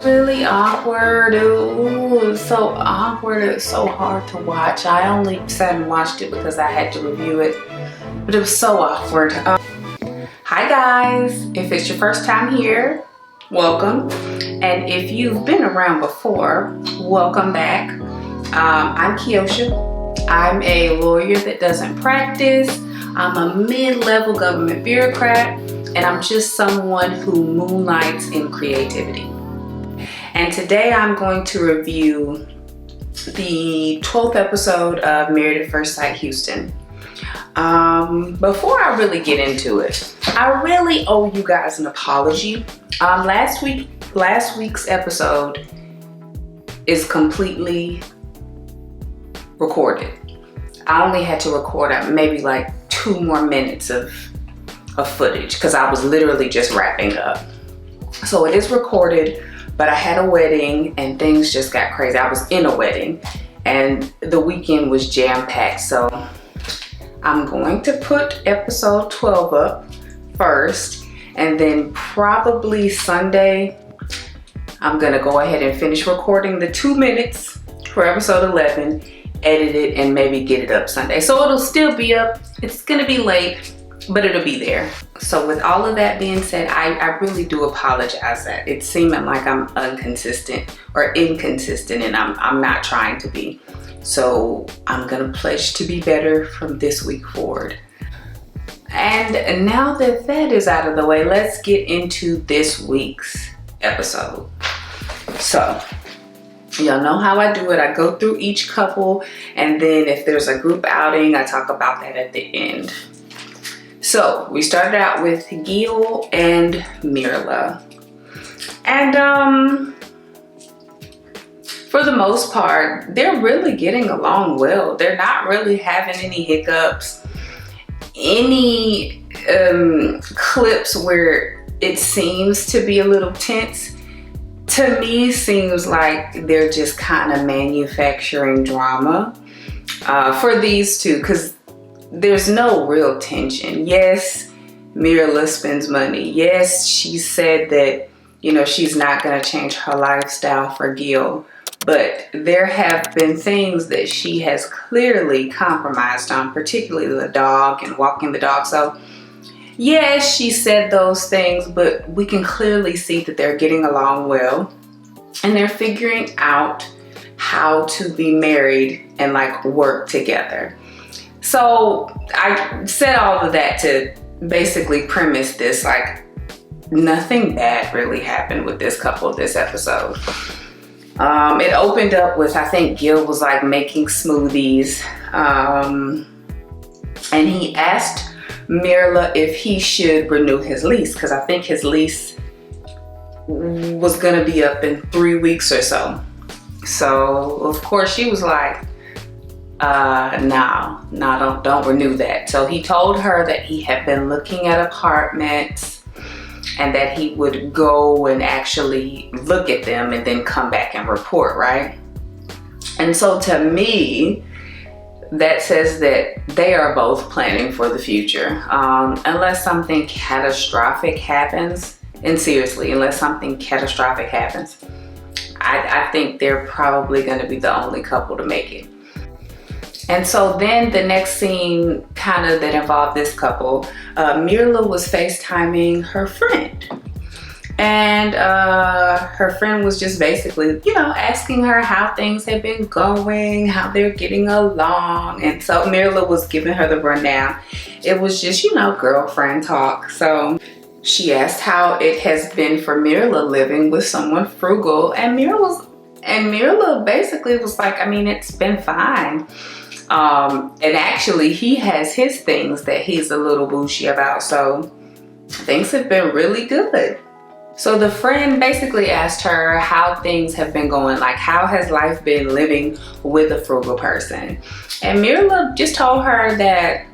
Really awkward. Ooh, it was so awkward. It was so hard to watch. I only sat and watched it because I had to review it, but it was so awkward. Hi guys, if it's your first time here, welcome. And if you've been around before, welcome back. I'm Kiosha. I'm a lawyer that doesn't practice. I'm a mid-level government bureaucrat, and I'm just someone who moonlights in creativity. And today I'm going to review the 12th episode of Married at First Sight Houston. Before I really get into it, I really owe you guys an apology. Last week's episode is completely recorded. I only had to record maybe like 2 more minutes of footage because I was literally just wrapping up. So it is recorded, but I had a wedding and things just got crazy. I was in a wedding and the weekend was jam-packed. So I'm going to put episode 12 up first, and then probably Sunday, I'm gonna go ahead and finish recording the 2 minutes for episode 11, edit it, and maybe get it up Sunday. So it'll still be up. It's gonna be late, but it'll be there. So with all of that being said, I really do apologize that it's seeming like I'm inconsistent, and I'm not trying to be. So I'm gonna pledge to be better from this week forward. And now that that is out of the way, let's get into this week's episode. So y'all know how I do it. I go through each couple, and then if there's a group outing, I talk about that at the end. So we started out with Gil and Myrla. And for the most part, they're really getting along well. They're not really having any hiccups, any clips where it seems to be a little tense. To me, seems like they're just kind of manufacturing drama for these two, because there's no real tension. Yes, Myrla spends money. Yes, she said that, she's not going to change her lifestyle for Gil. But there have been things that she has clearly compromised on, particularly the dog and walking the dog. So yes, she said those things, but we can clearly see that they're getting along well. And they're figuring out how to be married and like work together. So I said all of that to basically premise this, like nothing bad really happened with this couple this episode. It opened up with, I think Gil was like making smoothies, and he asked Myrla if he should renew his lease, because I think his lease was gonna be up in 3 weeks or so. So of course she was like, no, don't renew that. So he told her that he had been looking at apartments and that he would go and actually look at them and then come back and report, right? And so to me, that says that they are both planning for the future. Unless something catastrophic happens, and seriously, unless something catastrophic happens, I think they're probably gonna be the only couple to make it. And so then the next scene kind of that involved this couple, Myrla was FaceTiming her friend. And her friend was just basically, asking her how things have been going, how they're getting along. And so Myrla was giving her the rundown. It was just, girlfriend talk. So she asked how it has been for Myrla living with someone frugal. And Myrla basically was like, it's been fine. And actually he has his things that he's a little bougie about, so things have been really good. So the friend basically asked her how things have been going, like how has life been living with a frugal person? And Myrla just told her that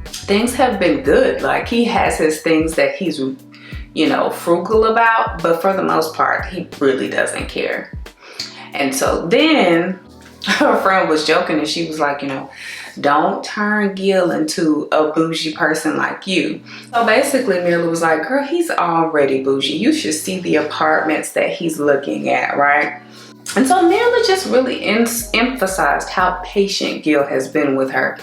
things have been good. Like he has his things that he's, frugal about, but for the most part, he really doesn't care. And so then her friend was joking and she was like, Don't turn Gil into a bougie person like you. So basically Myrla was like, girl, he's already bougie. You should see the apartments that he's looking at, right? And so Myrla just really emphasized how patient Gil has been with her.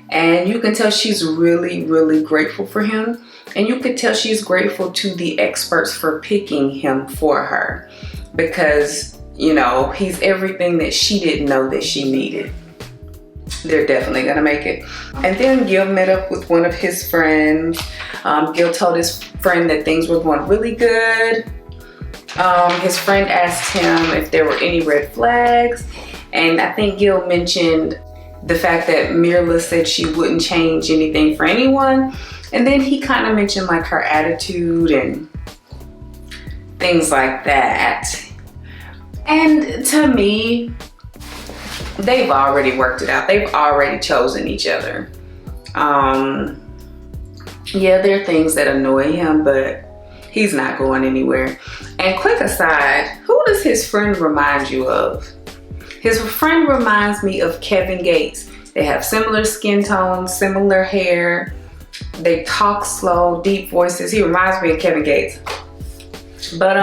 And you can tell she's really, really grateful for him. And you could tell she's grateful to the experts for picking him for her. Because, you know, he's everything that she didn't know that she needed. They're definitely gonna make it. And then Gil met up with one of his friends. Gil told his friend that things were going really good. His friend asked him if there were any red flags. And I think Gil mentioned the fact that Myrla said she wouldn't change anything for anyone. And then he kind of mentioned like her attitude and things like that. And to me, they've already worked it out. They've already chosen each other. Yeah, there are things that annoy him, but he's not going anywhere. And quick aside, who does his friend remind you of? His friend reminds me of Kevin Gates. They have similar skin tones, similar hair. They talk slow, deep voices. He reminds me of Kevin Gates. But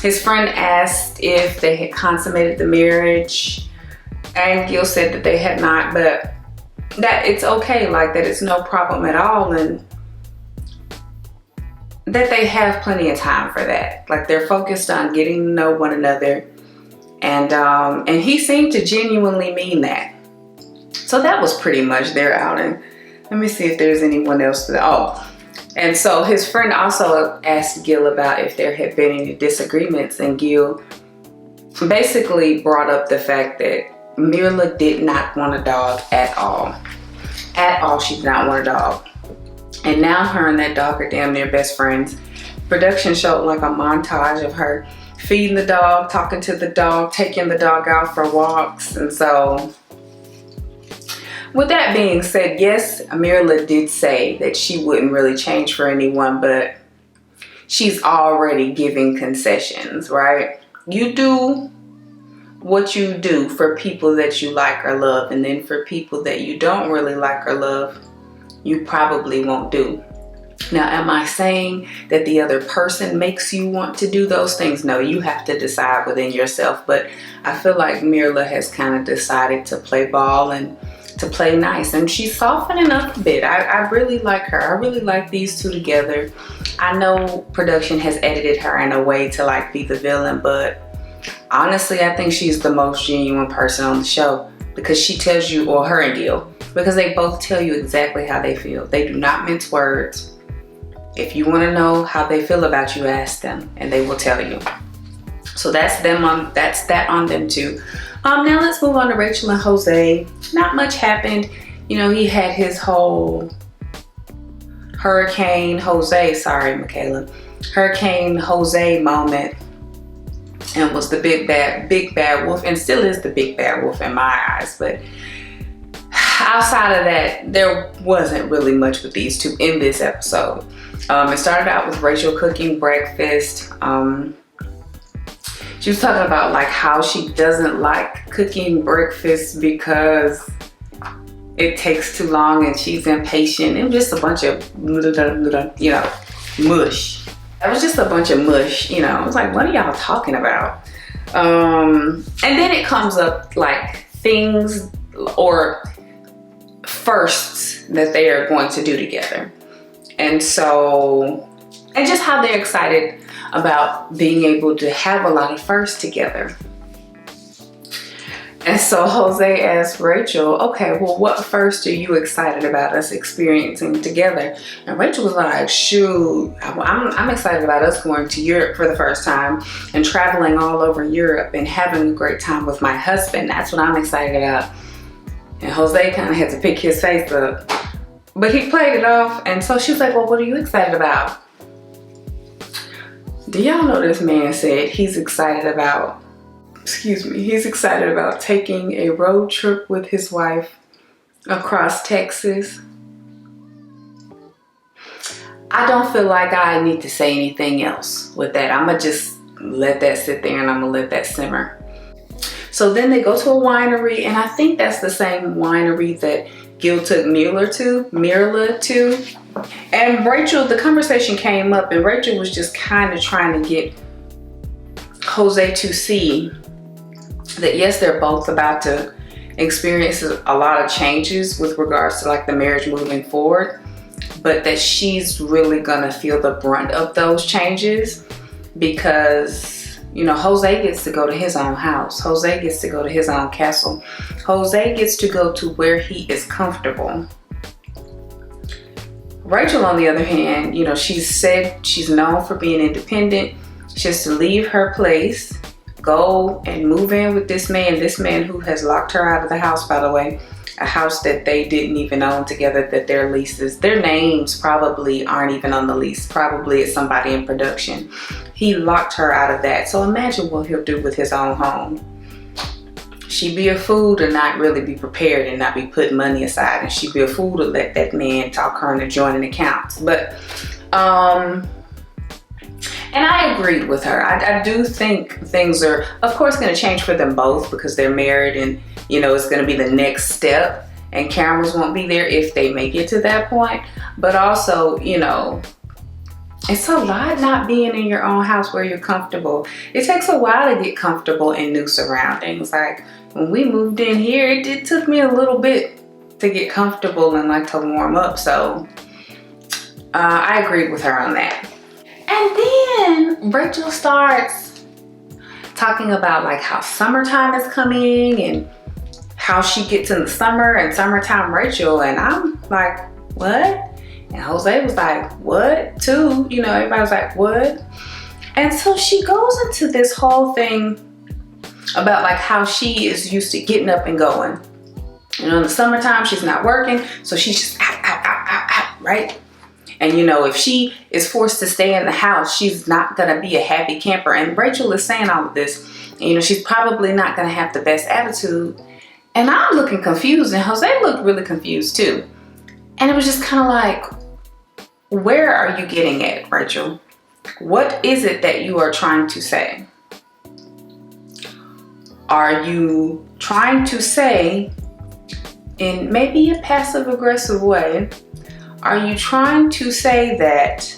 his friend asked if they had consummated the marriage, and Gil said that they had not, but that it's okay, like that it's no problem at all, and that they have plenty of time for that. Like they're focused on getting to know one another, and he seemed to genuinely mean that. So that was pretty much their outing. Let me see if there's anyone else. And so his friend also asked Gil about if there had been any disagreements, and Gil basically brought up the fact that Myrla did not want a dog at all. At all, she did not want a dog. And now her and that dog are damn near best friends. Production showed like a montage of her feeding the dog, talking to the dog, taking the dog out for walks. And so with that being said, yes, Myrla did say that she wouldn't really change for anyone, but she's already giving concessions, right? You do what you do for people that you like or love, and then for people that you don't really like or love, you probably won't do. Now, am I saying that the other person makes you want to do those things? No, you have to decide within yourself, but I feel like Myrla has kind of decided to play ball and to play nice, and she's softening up a bit. I really like her. I really like these two together. I know production has edited her in a way to like be the villain, but honestly, I think she's the most genuine person on the show, because she tells you, or her and Gil, because they both tell you exactly how they feel. They do not mince words. If you want to know how they feel about you, ask them and they will tell you. So that's that on them too. Now let's move on to Rachel and Jose. Not much happened. You know, he had his whole Hurricane Jose moment, and was the big bad wolf, and still is the big bad wolf in my eyes. But outside of that, there wasn't really much with these two in this episode. It started out with Rachel cooking breakfast. She was talking about like how she doesn't like cooking breakfast because it takes too long and she's impatient. It was just a bunch of, you know, mush. It was just a bunch of mush, you know. I was like, what are y'all talking about? And then it comes up like things or firsts that they are going to do together. And so, and just how they're excited about being able to have a lot of firsts together. And so Jose asked Rachel, okay, well, what first are you excited about us experiencing together? And Rachel was like, shoot, I'm excited about us going to Europe for the first time and traveling all over Europe and having a great time with my husband. That's what I'm excited about. And Jose kind of had to pick his face up, but he played it off. And so she was like, well, what are you excited about? Do y'all know this man said he's excited about taking a road trip with his wife across Texas? I don't feel like I need to say anything else with that. I'm gonna just let that sit there and I'm gonna let that simmer. So then they go to a winery, and I think that's the same winery that Gil took Myrla to. And Rachel, the conversation came up, and Rachel was just kind of trying to get Jose to see that yes, they're both about to experience a lot of changes with regards to like the marriage moving forward, but that she's really gonna feel the brunt of those changes because, you know, Jose gets to go to his own house. Jose gets to go to his own castle. Jose gets to go to where he is comfortable. Rachel, on the other hand, you know, she's said she's known for being independent. She has to leave her place, go and move in with this man who has locked her out of the house, by the way, a house that they didn't even own together, that their leases, their names probably aren't even on the lease. Probably it's somebody in production. He locked her out of that. So imagine what he'll do with his own home. She'd be a fool to not really be prepared and not be putting money aside. And she'd be a fool to let that man talk her into joining accounts. But, and I agreed with her. I do think things are, of course, going to change for them both because they're married and, you know, it's going to be the next step and cameras won't be there if they make it to that point. But also, you know, it's a lot not being in your own house where you're comfortable. It takes a while to get comfortable in new surroundings. Like when we moved in here, it took me a little bit to get comfortable and like to warm up. So I agreed with her on that. And then Rachel starts talking about like how summertime is coming and how she gets in the summer and summertime Rachel. And I'm like, what? And Jose was like, what? Too, you know, everybody was like, what? And so she goes into this whole thing about like how she is used to getting up and going. You know, in the summertime, she's not working. So she's just out, right? And you know, if she is forced to stay in the house, she's not gonna be a happy camper. And Rachel is saying all of this. And, you know, she's probably not gonna have the best attitude. And I'm looking confused, and Jose looked really confused too. And it was just kind of like, where are you getting at, Rachel? What is it that you are trying to say? Are you trying to say, in maybe a passive-aggressive way, are you trying to say that,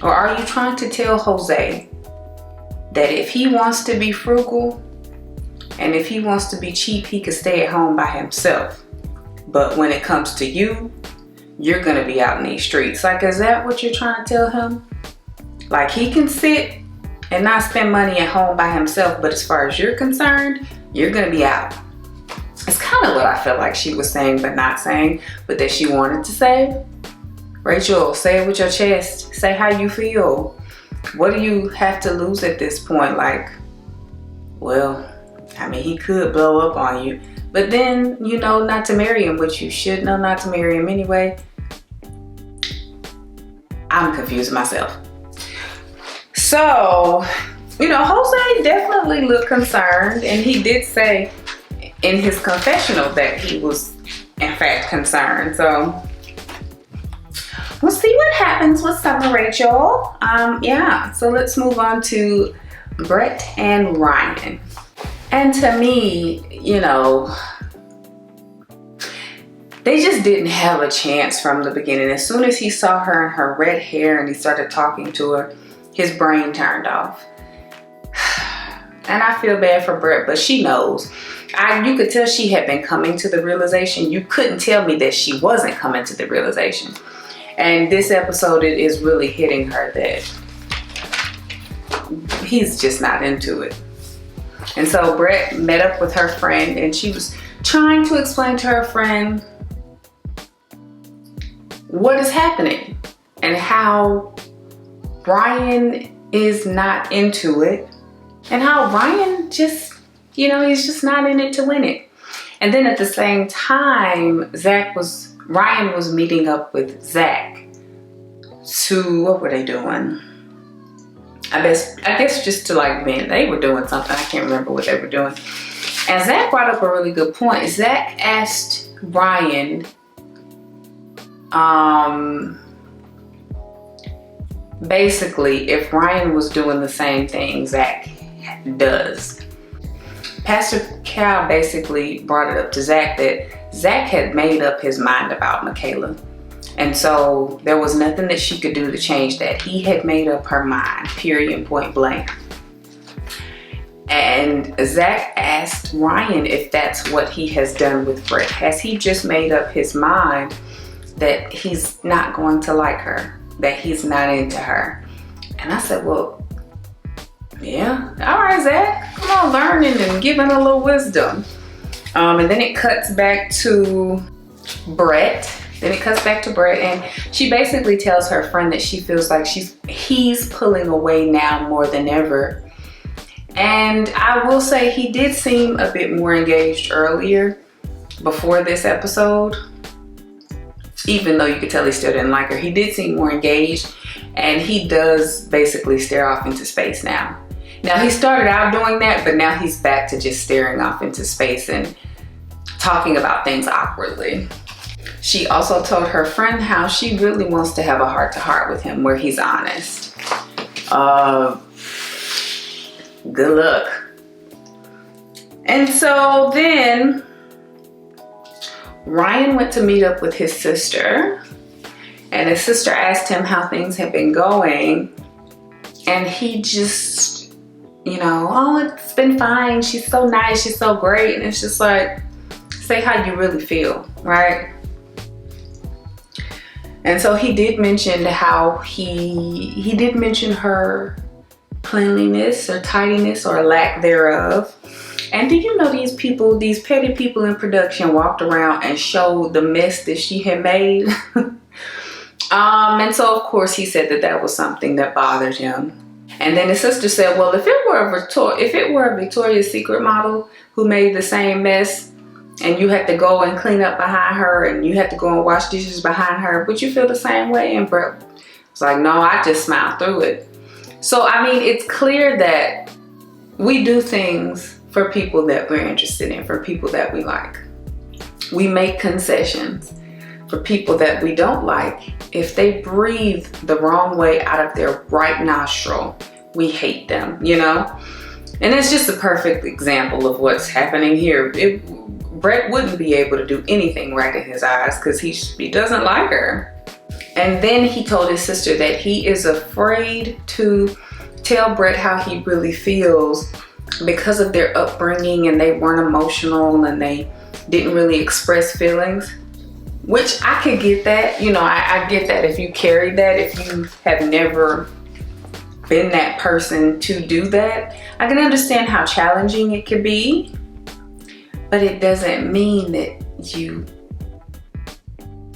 or are you trying to tell Jose that if he wants to be frugal and if he wants to be cheap, he can stay at home by himself? But when it comes to you, you're gonna be out in these streets. Like, is that what you're trying to tell him? Like, he can sit and not spend money at home by himself, but as far as you're concerned, you're gonna be out. It's kind of what I felt like she was saying, but not saying, but that she wanted to say. Rachel, say it with your chest. Say how you feel. What do you have to lose at this point? Like, well, I mean, he could blow up on you, but then you know not to marry him, which you should know not to marry him anyway. I'm confused myself. So, you know, Jose definitely looked concerned, and he did say in his confessional that he was in fact concerned. So we'll see what happens with Summer Rachel. Yeah, so let's move on to Brett and Ryan. And to me, you know, they just didn't have a chance from the beginning. As soon as he saw her in her red hair and he started talking to her, his brain turned off. And I feel bad for Brett, but she knows. You could tell she had been coming to the realization. You couldn't tell me that she wasn't coming to the realization. And this episode, it is really hitting her that he's just not into it. And so Brett met up with her friend, and she was trying to explain to her friend what is happening and how Ryan is not into it, and how Ryan just, you know, he's just not in it to win it. And then at the same time, Ryan was meeting up with Zack to, what were they doing? I guess just to like vent. They were doing something. I can't remember what they were doing. And Zack brought up a really good point. Zack asked Ryan, basically if Ryan was doing the same thing Zack does. Pastor Cal basically brought it up to Zack that Zack had made up his mind about Michaela. And so there was nothing that she could do to change that. He had made up her mind, period, point blank. And Zack asked Ryan if that's what he has done with Brett. Has he just made up his mind that he's not going to like her, that he's not into her? And I said, well, yeah, all right, Zack, come on, learning and giving a little wisdom. And then it cuts back to Brett. And she basically tells her friend that she feels like he's pulling away now more than ever. And I will say he did seem a bit more engaged earlier, before this episode. Even though you could tell he still didn't like her, he did seem more engaged, and he does basically stare off into space now. Now, he started out doing that, but now he's back to just staring off into space and talking about things awkwardly. She also told her friend how she really wants to have a heart-to-heart with him where he's honest. Good luck. And so then Ryan went to meet up with his sister, and his sister asked him how things had been going, and he just, oh, it's been fine. She's so nice. She's so great. And it's just like, say how you really feel, right? And so he did mention how he did mention her cleanliness or tidiness or lack thereof. And do you know these people, these petty people in production walked around and showed the mess that she had made? And so of course he said that was something that bothered him. And then his sister said, well, if it were a Victoria's Secret model who made the same mess, and you had to go and clean up behind her, and you had to go and wash dishes behind her, would you feel the same way? And Brett was like, no, I just smiled through it. So, I mean, it's clear that we do things for people that we're interested in, for people that we like. We make concessions for people that we don't like. If they breathe the wrong way out of their right nostril, we hate them, And it's just a perfect example of what's happening here. Brett wouldn't be able to do anything right in his eyes because he doesn't like her. And then he told his sister that he is afraid to tell Brett how he really feels because of their upbringing, and they weren't emotional and they didn't really express feelings, which I could get that. I get that if you carry that, if you have never been that person to do that. I can understand how challenging it could be. But it doesn't mean that you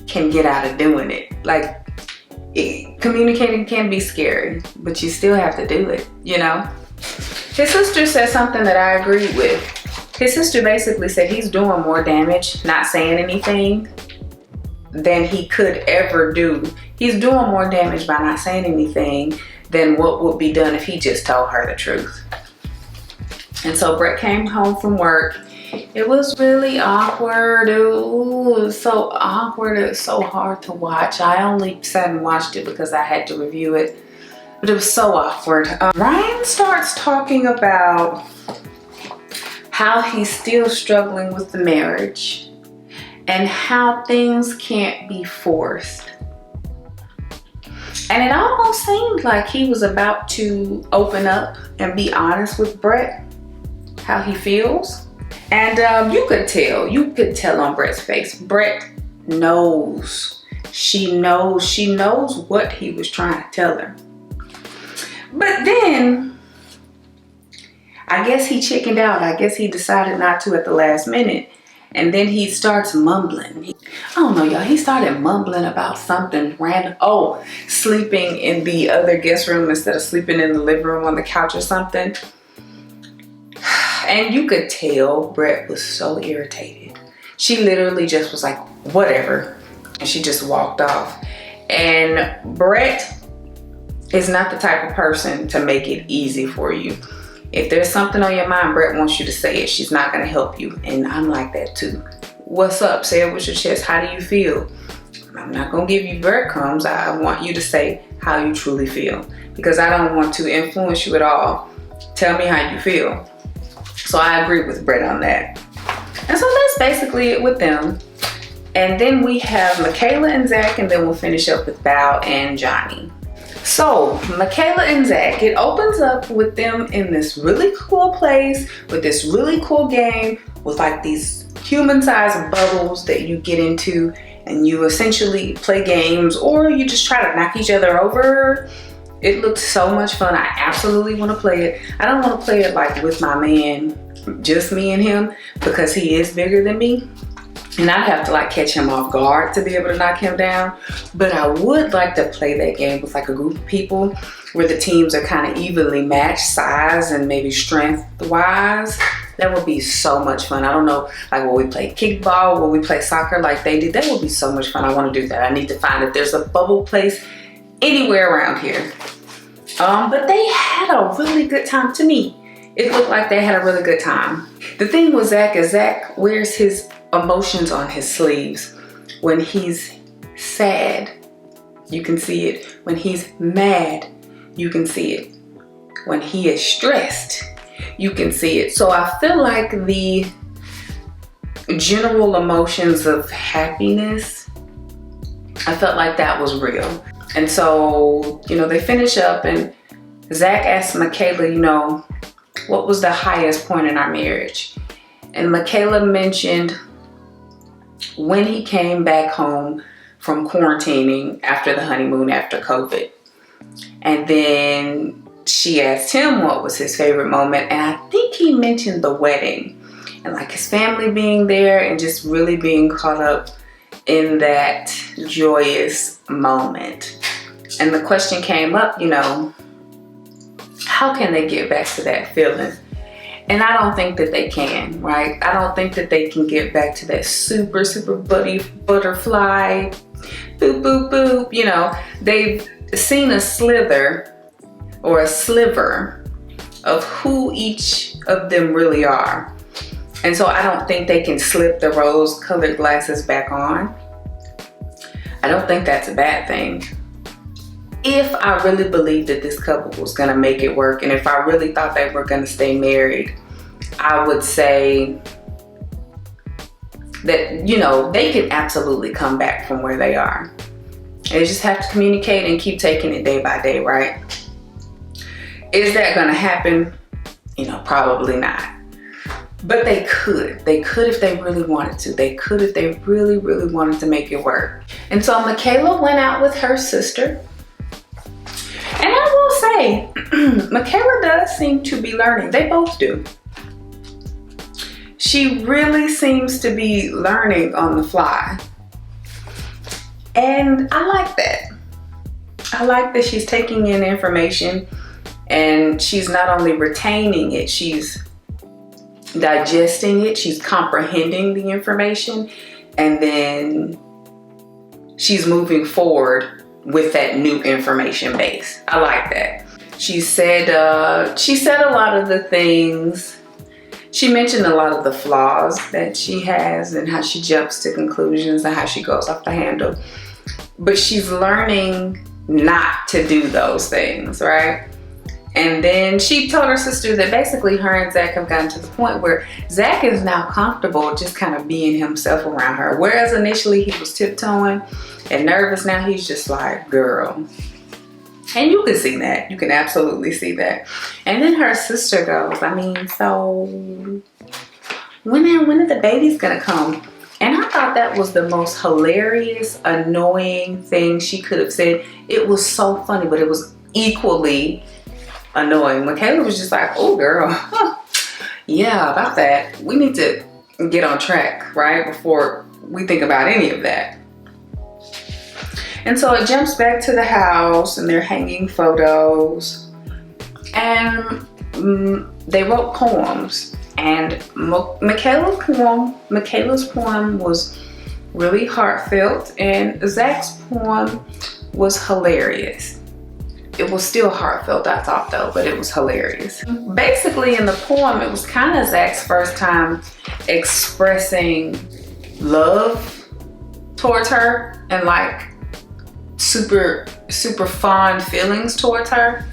can get out of doing it. Like, communicating can be scary, but you still have to do it, His sister said something that I agree with. His sister basically said he's doing more damage not saying anything than he could ever do. He's doing more damage by not saying anything than what would be done if he just told her the truth. And so Brett came home from work. It was really awkward. It was so awkward. It was so hard to watch. I only sat and watched it because I had to review it. But it was so awkward. Ryan starts talking about how he's still struggling with the marriage and how things can't be forced. And it almost seemed like he was about to open up and be honest with Brett, how he feels. And you could tell on Brett's face. Brett knows. She knows what he was trying to tell her. But then, I guess he chickened out. I guess he decided not to at the last minute. And then he starts mumbling. I don't know, y'all. He started mumbling about something random. Oh, sleeping in the other guest room instead of sleeping in the living room on the couch or something. And you could tell Brett was so irritated. She literally just was like, whatever. And she just walked off. And Brett is not the type of person to make it easy for you. If there's something on your mind, Brett wants you to say it. She's not going to help you. And I'm like that too. What's up? Say it with your chest. How do you feel? I'm not going to give you breadcrumbs. I want you to say how you truly feel. Because I don't want to influence you at all. Tell me how you feel. So I agree with Brett on that. And so that's basically it with them. And then we have Michaela and Zack, and then we'll finish up with Bao and Johnny. So Michaela and Zack, it opens up with them in this really cool place with this really cool game with like these human-sized bubbles that you get into, and you essentially play games or you just try to knock each other over. It looks so much fun. I absolutely want to play it. I don't want to play it like with my man, just me and him, because he is bigger than me. And I'd have to like catch him off guard to be able to knock him down. But I would like to play that game with like a group of people where the teams are kind of evenly matched size and maybe strength wise. That would be so much fun. I don't know, like will we play kickball, will we play soccer like they did? That would be so much fun. I want to do that. I need to find if there's a bubble place anywhere around here. But they had a really good time to me. It looked like they had a really good time. The thing with Zack is Zack wears his emotions on his sleeves. When he's sad, you can see it. When he's mad, you can see it. When he is stressed, you can see it. So I feel like the general emotions of happiness, I felt like that was real. And so, you know, they finish up and Zack asks Michaela, you know, what was the highest point in our marriage? And Michaela mentioned when he came back home from quarantining after the honeymoon, after COVID. And then she asked him what was his favorite moment. And I think he mentioned the wedding and like his family being there and just really being caught up in that joyous moment. And the question came up, you know, how can they get back to that feeling? And I don't think that they can, right? I don't think that they can get back to that super, super butterfly, boop, boop, boop. You know, they've seen a slither or a sliver of who each of them really are. And so I don't think they can slip the rose-colored glasses back on. I don't think that's a bad thing. If I really believed that this couple was gonna make it work, and if I really thought they were gonna stay married, I would say that, you know, they could absolutely come back from where they are. They just have to communicate and keep taking it day by day, right? Is that gonna happen? You know, probably not. But they could. They could if they really wanted to. They could if they really, really wanted to make it work. And so Michaela went out with her sister. And I will say, Michaela does seem to be learning. They both do. She really seems to be learning on the fly. And I like that. I like that she's taking in information and she's not only retaining it, she's digesting it, she's comprehending the information, and then she's moving forward with that new information base. I like that. She said a lot of the things. She mentioned a lot of the flaws that she has and how she jumps to conclusions and how she goes off the handle. But she's learning not to do those things, right? And then she told her sister that basically her and Zack have gotten to the point where Zack is now comfortable just kind of being himself around her. Whereas initially he was tiptoeing and nervous, now he's just like, girl. And you can see that. You can absolutely see that. And then her sister goes, I mean, so when are the babies gonna come? And I thought that was the most hilarious, annoying thing she could have said. It was so funny, but it was equally annoying. Michaela was just like, oh girl, yeah, about that. We need to get on track, right? Before we think about any of that. And so it jumps back to the house and they're hanging photos. And they wrote poems. And Michaela's poem was really heartfelt and Zack's poem was hilarious. It was still heartfelt, I thought though, but it was hilarious. Basically in the poem, it was kind of Zack's first time expressing love towards her and like super, super fond feelings towards her.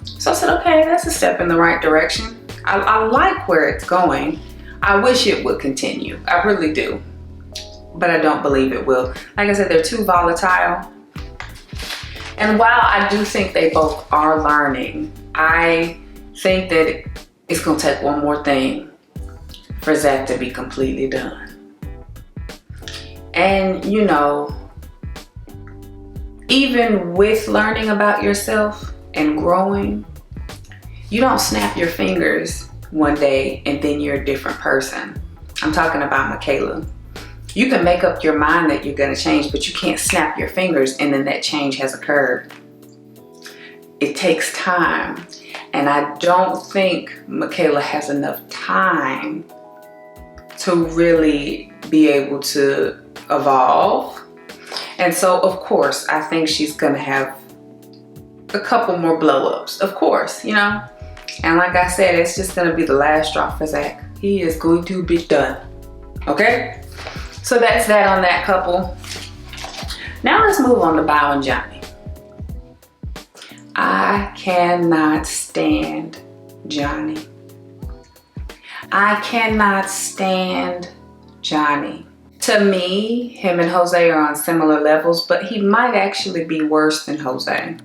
So I said, okay, that's a step in the right direction. I like where it's going. I wish it would continue. I really do. But I don't believe it will. Like I said, they're too volatile. And while I do think they both are learning, I think that it's gonna take one more thing for Zack to be completely done. And you know, even with learning about yourself and growing, you don't snap your fingers one day and then you're a different person. I'm talking about Michaela. You can make up your mind that you're gonna change, but you can't snap your fingers and then that change has occurred. It takes time. And I don't think Michaela has enough time to really be able to evolve. And so, of course, I think she's gonna have a couple more blow-ups, of course, you know? And like I said, it's just gonna be the last straw for Zack. He is going to be done, okay? So that's that on that couple. Now let's move on to Bao and Johnny. I cannot stand Johnny. I cannot stand Johnny. To me, him and Jose are on similar levels, but he might actually be worse than Jose.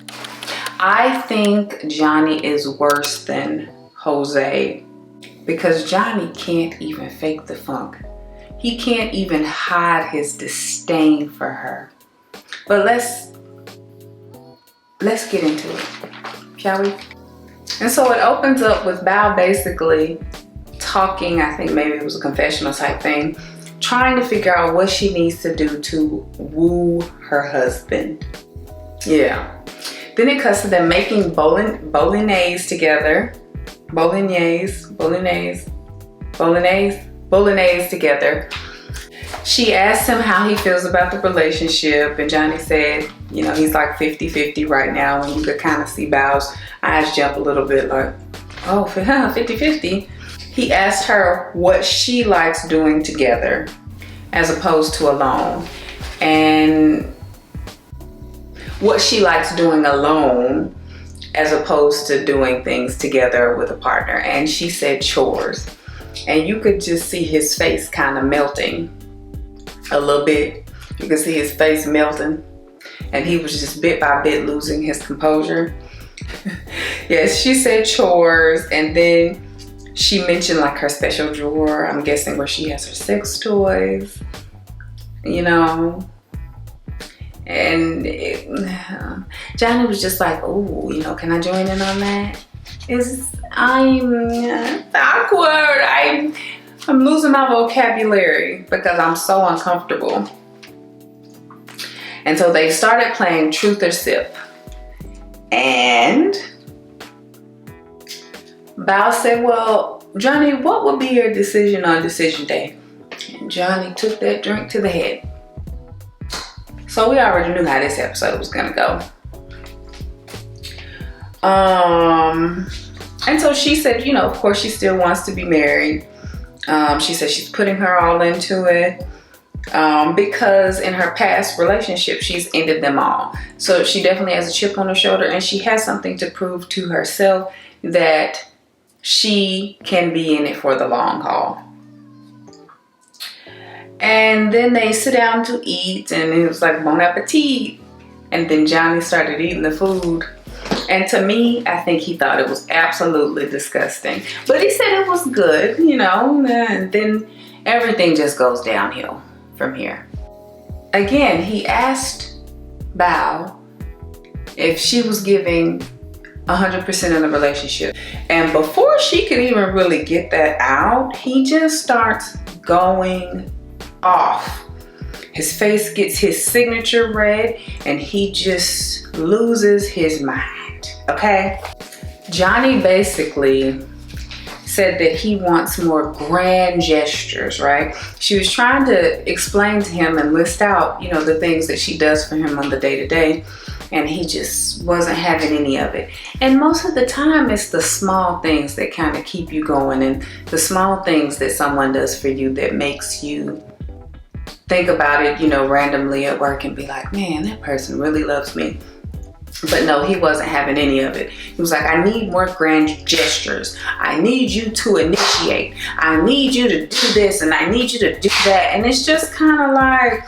I think Johnny is worse than Jose because Johnny can't even fake the funk. He can't even hide his disdain for her. But let's get into it, shall we? And so it opens up with Bao basically talking, I think maybe it was a confessional type thing, trying to figure out what she needs to do to woo her husband. Yeah. Then it cuts to them making bolognese together. Bolognese together. She asked him how he feels about the relationship, and Johnny said, you know, he's like 50-50 right now, and you could kind of see Bao's eyes jump a little bit like, oh, 50-50. He asked her what she likes doing together as opposed to alone, and what she likes doing alone as opposed to doing things together with a partner. And she said chores. And you could just see his face kind of melting a little bit. You could see his face melting. And he was just bit by bit losing his composure. Yes, she said chores. And then she mentioned like her special drawer, I'm guessing where she has her sex toys, you know. And Johnny was just like, oh, you know, can I join in on that? I'm awkward. I'm losing my vocabulary because I'm so uncomfortable. And so they started playing Truth or Sip. And Bao said, well, Johnny, what would be your decision on decision day? And Johnny took that drink to the head. So we already knew how this episode was gonna go. And so she said, you know, of course she still wants to be married. She said she's putting her all into it because in her past relationship, she's ended them all. So she definitely has a chip on her shoulder, and she has something to prove to herself that she can be in it for the long haul. And then they sit down to eat, and it was like bon appetit. And then Johnny started eating the food. And to me, I think he thought it was absolutely disgusting. But he said it was good, you know, and then everything just goes downhill from here. Again, he asked Bao if she was giving 100% of the relationship. And before she could even really get that out, he just starts going off. His face gets his signature red, and he just loses his mind, okay? Johnny basically said that he wants more grand gestures, right? She was trying to explain to him and list out, you know, the things that she does for him on the day-to-day, and he just wasn't having any of it. And most of the time, it's the small things that kind of keep you going, and the small things that someone does for you that makes you think about it, you know, randomly at work and be like, man, that person really loves me. But no, he wasn't having any of it. He was like, I need more grand gestures. I need you to initiate. I need you to do this and I need you to do that. And it's just kind of like,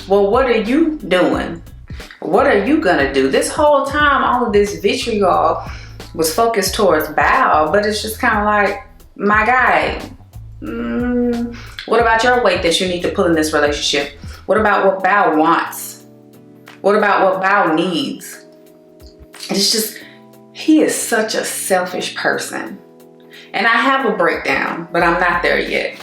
well, what are you doing? What are you gonna do? This whole time, all of this vitriol was focused towards Bao, but it's just kind of like, my guy, what about your weight that you need to pull in this relationship? What about what Bao wants? What about what Bao needs? It's just, he is such a selfish person. And I have a breakdown, but I'm not there yet.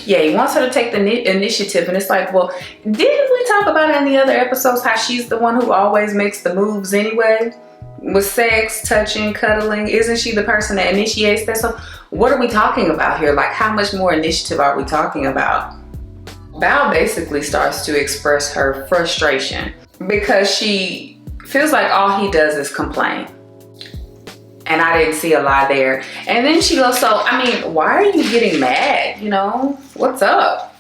Yeah, he wants her to take the initiative, and it's like, well, didn't we talk about in the other episodes how she's the one who always makes the moves anyway? With sex, touching, cuddling, isn't she the person that initiates that? So what are we talking about here? Like, how much more initiative are we talking about? Bao basically starts to express her frustration because she feels like all he does is complain. And I didn't see a lie there. And then she goes, so, I mean, why are you getting mad? You know, what's up?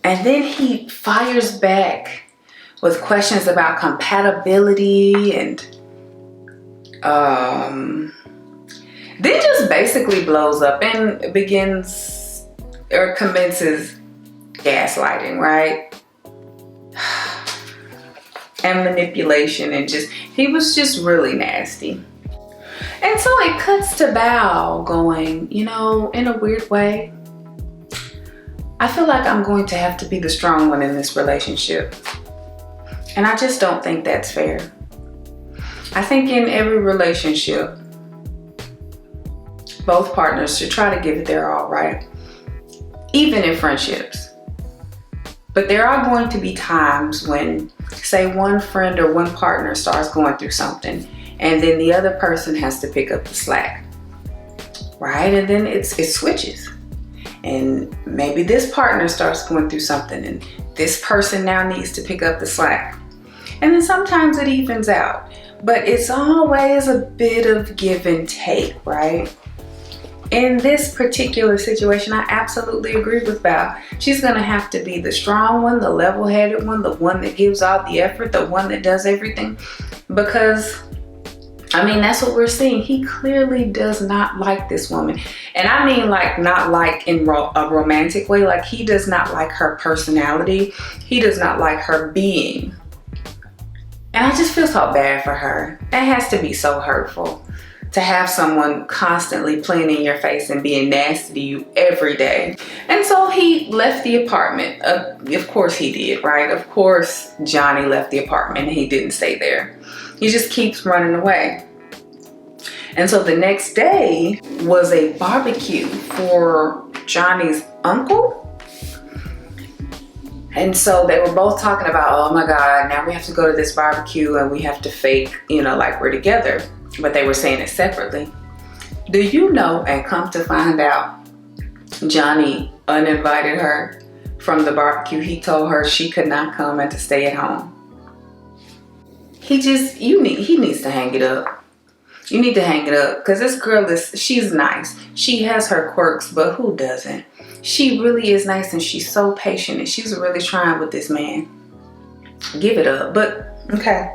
And then he fires back with questions about compatibility and then just basically blows up and begins or commences gaslighting, right? And manipulation, and just, he was just really nasty. And so it cuts to Bao going, you know, in a weird way, I feel like I'm going to have to be the strong one in this relationship. And I just don't think that's fair. I think in every relationship, both partners should try to give it their all, right? Even in friendships. But there are going to be times when, say, one friend or one partner starts going through something, and then the other person has to pick up the slack, right? And then it switches. And maybe this partner starts going through something and this person now needs to pick up the slack. And then sometimes it evens out, but it's always a bit of give and take, right? In this particular situation, I absolutely agree with Bao. She's gonna have to be the strong one, the level-headed one, the one that gives all the effort, the one that does everything. Because, I mean, that's what we're seeing. He clearly does not like this woman. And I mean, like, not like in a romantic way. Like, he does not like her personality. He does not like her being. And I just feel so bad for her. That has to be so hurtful, to have someone constantly playing in your face and being nasty to you every day. And so he left the apartment. Of course he did, right? Of course Johnny left the apartment and he didn't stay there. He just keeps running away. And so the next day was a barbecue for Johnny's uncle. And so they were both talking about, oh my God, now we have to go to this barbecue and we have to fake, you know, like we're together. But they were saying it separately. Do you know, and come to find out, Johnny uninvited her from the barbecue. He told her she could not come and to stay at home. He needs to hang it up. You need to hang it up, because this girl she's nice. She has her quirks, but who doesn't? She really is nice and she's so patient and she's really trying with this man. Give it up, but okay.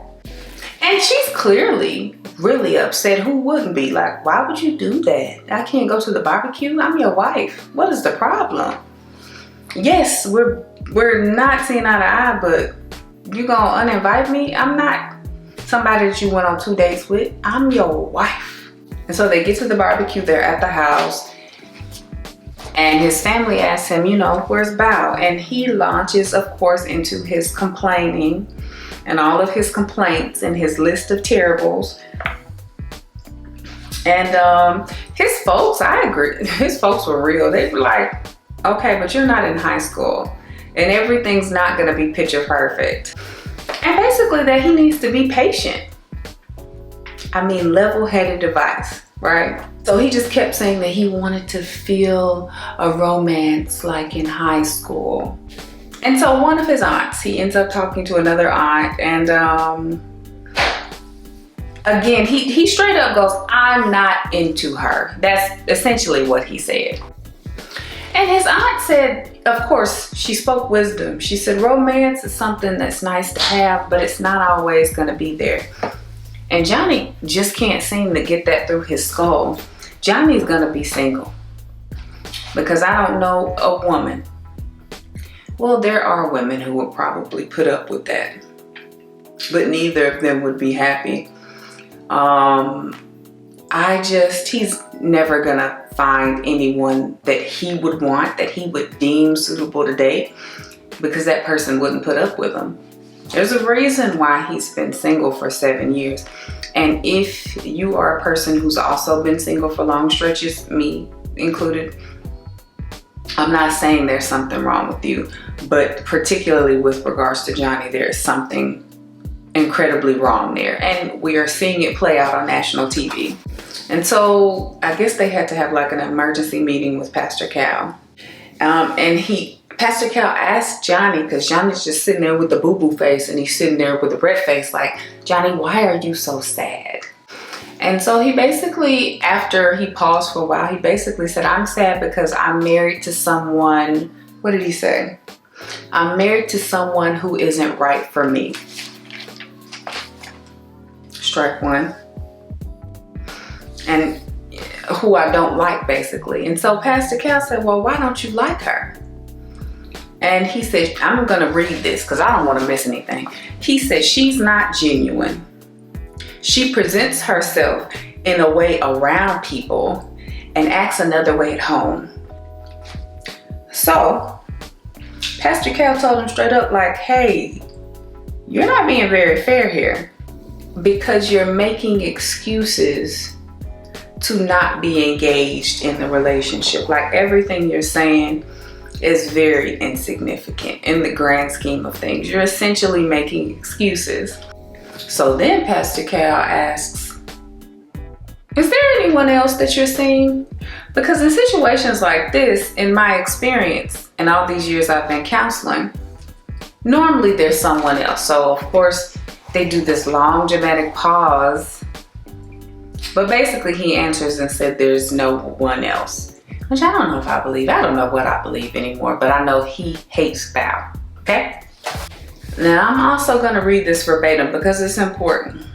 And she's clearly really upset. Who wouldn't be? Like, why would you do that? I can't go to the barbecue. I'm your wife. What is the problem? Yes, we're not seeing eye to eye, but you gonna uninvite me? I'm not somebody that you went on 2 dates with. I'm your wife. And so they get to the barbecue. They're at the house. And his family asks him, you know, where's Bao? And he launches, of course, into his complaining and all of his complaints and his list of terribles. And his folks, I agree, his folks were real. They were like, okay, but you're not in high school and everything's not gonna be picture perfect. And basically that he needs to be patient. I mean, level-headed advice, right? So he just kept saying that he wanted to feel a romance like in high school. And so one of his aunts, he ends up talking to another aunt, and again, he straight up goes, I'm not into her. That's essentially what he said. And his aunt said, of course, she spoke wisdom. She said, romance is something that's nice to have, but it's not always going to be there. And Johnny just can't seem to get that through his skull. Johnny's going to be single. Because I don't know a woman. Well, there are women who would probably put up with that. But neither of them would be happy. He's never going to find anyone that he would want, that he would deem suitable to date, because that person wouldn't put up with him. There's a reason why he's been single for 7 years. And if you are a person who's also been single for long stretches, me included, I'm not saying there's something wrong with you, but particularly with regards to Johnny, there is something incredibly wrong there. And we are seeing it play out on national TV. And so I guess they had to have like an emergency meeting with Pastor Cal. Pastor Cal asked Johnny, because Johnny's just sitting there with the boo-boo face and he's sitting there with the red face like, Johnny, why are you so sad? And so he basically, after he paused for a while, he basically said, I'm sad because I'm married to someone, what did he say? I'm married to someone who isn't right for me. Strike one. And who I don't like, basically. And so Pastor Cal said, well, why don't you like her? And he said, I'm going to read this because I don't want to miss anything. He said, she's not genuine. She presents herself in a way around people and acts another way at home. So Pastor Cal told him straight up, like, hey, you're not being very fair here, because you're making excuses to not be engaged in the relationship. Like, everything you're saying is very insignificant in the grand scheme of things. You're essentially making excuses. So then Pastor Cal asks, is there anyone else that you're seeing? Because in situations like this, in my experience, and all these years I've been counseling, normally there's someone else. So of course they do this long dramatic pause, but basically he answers and said there's no one else, which I don't know if I believe. I don't know what I believe anymore, but I know he hates Val. Okay? Now I'm also going to read this verbatim because it's important.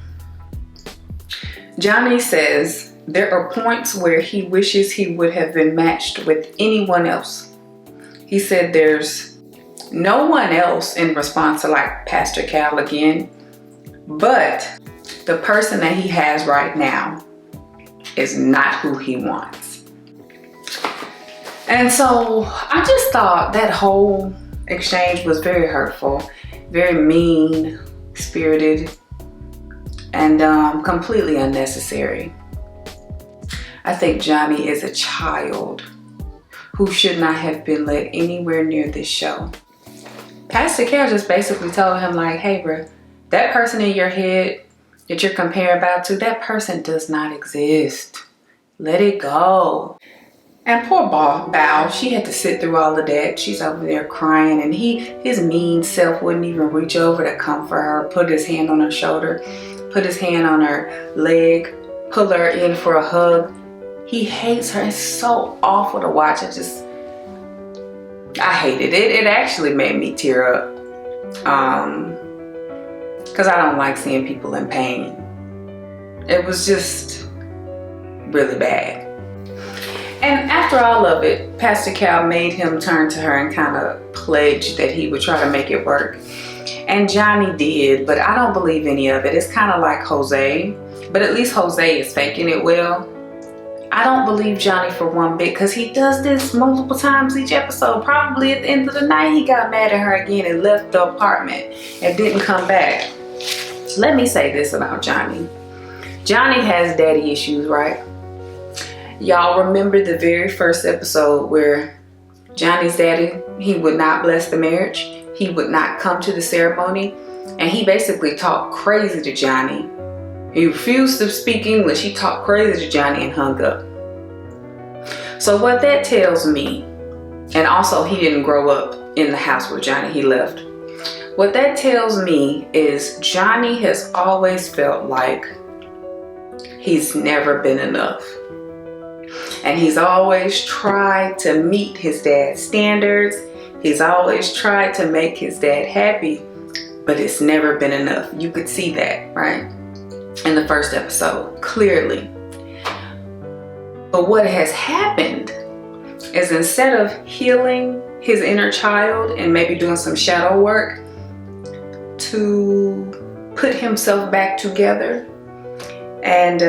Johnny says there are points where he wishes he would have been matched with anyone else. He said there's no one else, in response to like Pastor Cal again, but the person that he has right now is not who he wants. And so I just thought that whole exchange was very hurtful, very mean-spirited, and completely unnecessary. I think Johnny is a child who should not have been let anywhere near this show. Pastor Cal just basically told him, like, hey bro, that person in your head that you're comparing about to, that person does not exist. Let it go. And poor Bao, she had to sit through all of that. She's over there crying, and his mean self wouldn't even reach over to comfort her, put his hand on her shoulder, put his hand on her leg, pull her in for a hug. He hates her. It's so awful to watch. I hated it. It actually made me tear up. Because I don't like seeing people in pain. It was just really bad. And after all of it, Pastor Cal made him turn to her and kind of pledge that he would try to make it work. And Johnny did, but I don't believe any of it. It's kind of like Jose, but at least Jose is faking it well. I don't believe Johnny for one bit, because he does this multiple times each episode. Probably at the end of the night, he got mad at her again and left the apartment and didn't come back. Let me say this about Johnny. Johnny has daddy issues, right? Y'all remember the very first episode where Johnny's daddy, he would not bless the marriage. He would not come to the ceremony. And he basically talked crazy to Johnny. He refused to speak English. He talked crazy to Johnny and hung up. So what that tells me, and also he didn't grow up in the house with Johnny, he left. What that tells me is Johnny has always felt like he's never been enough. And he's always tried to meet his dad's standards. He's always tried to make his dad happy, but it's never been enough. You could see that, right? In the first episode, clearly. But what has happened is instead of healing his inner child and maybe doing some shadow work to put himself back together and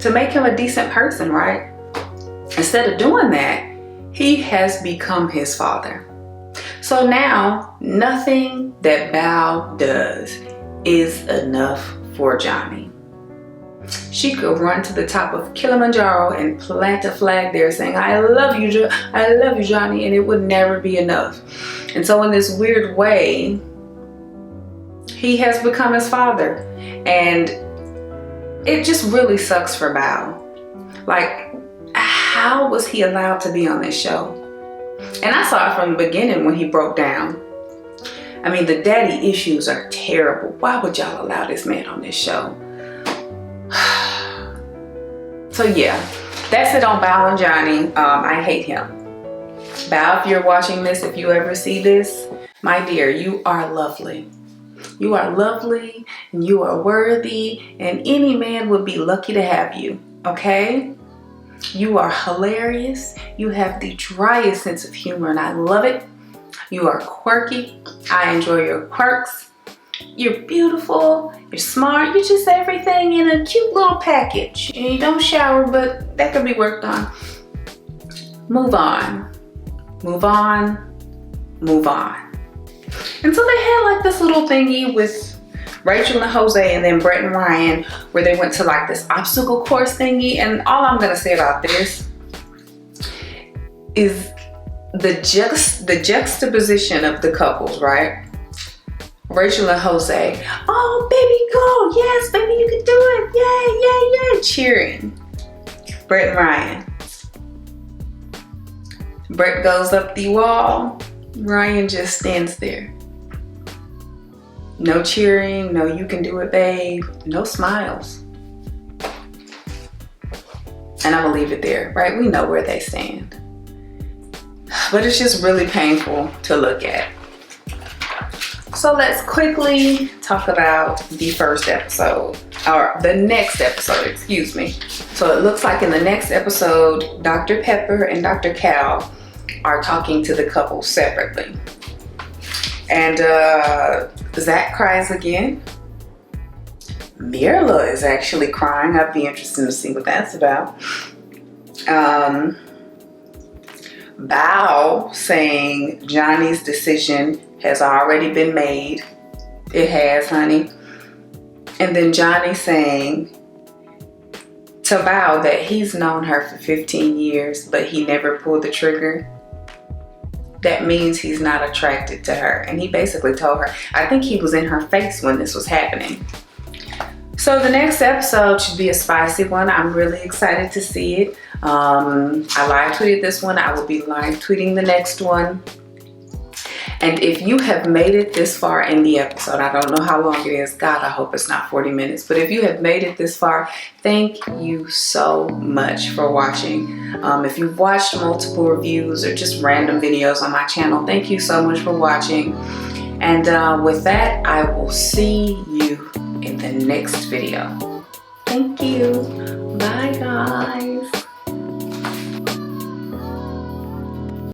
to make him a decent person, right? Instead of doing that, he has become his father. So now, nothing that Bao does is enough for Johnny. She could run to the top of Kilimanjaro and plant a flag there saying, I love you, Johnny, and it would never be enough. And so in this weird way, he has become his father. And it just really sucks for Bao. Like, how was he allowed to be on this show? And I saw it from the beginning when he broke down. I mean, the daddy issues are terrible. Why would y'all allow this man on this show? So yeah, that's it on Bao and Johnny. I hate him. Bao, if you're watching this, if you ever see this, my dear, you are lovely. You are lovely and you are worthy, and any man would be lucky to have you, okay? You are hilarious. You have the driest sense of humor and I love it. You are quirky. I enjoy your quirks. You're beautiful. You're smart. You're just everything in a cute little package. And you don't shower, but that could be worked on. Move on. Move on. Move on. And so they had like this little thingy with Rachel and Jose and then Brett and Ryan where they went to like this obstacle course thingy. And all I'm gonna say about this is the juxtaposition of the couples, right? Rachel and Jose, oh baby go, yes baby you can do it, yay, cheering. Brett and Ryan. Brett goes up the wall, Ryan just stands there. No cheering, no you can do it babe, no smiles. And I'm gonna leave it there, right? We know where they stand. But it's just really painful to look at. So let's quickly talk about the first episode, or the next episode, excuse me. So it looks like in the next episode, Dr. Pepper and Dr. Cal are talking to the couple separately. And Zack cries again. Myrla is actually crying. I'd be interested to see what that's about. Bao saying Johnny's decision has already been made. It has, honey. And then Johnny saying to Bao that he's known her for 15 years, but he never pulled the trigger. That means he's not attracted to her. And he basically told her, I think he was in her face when this was happening. So the next episode should be a spicy one. I'm really excited to see it. I live tweeted this one. I will be live tweeting the next one. And if you have made it this far in the episode, I don't know how long it is. God, I hope it's not 40 minutes. But if you have made it this far, thank you so much for watching. If you've watched multiple reviews or just random videos on my channel, thank you so much for watching. And with that, I will see you in the next video. Thank you. Bye, guys.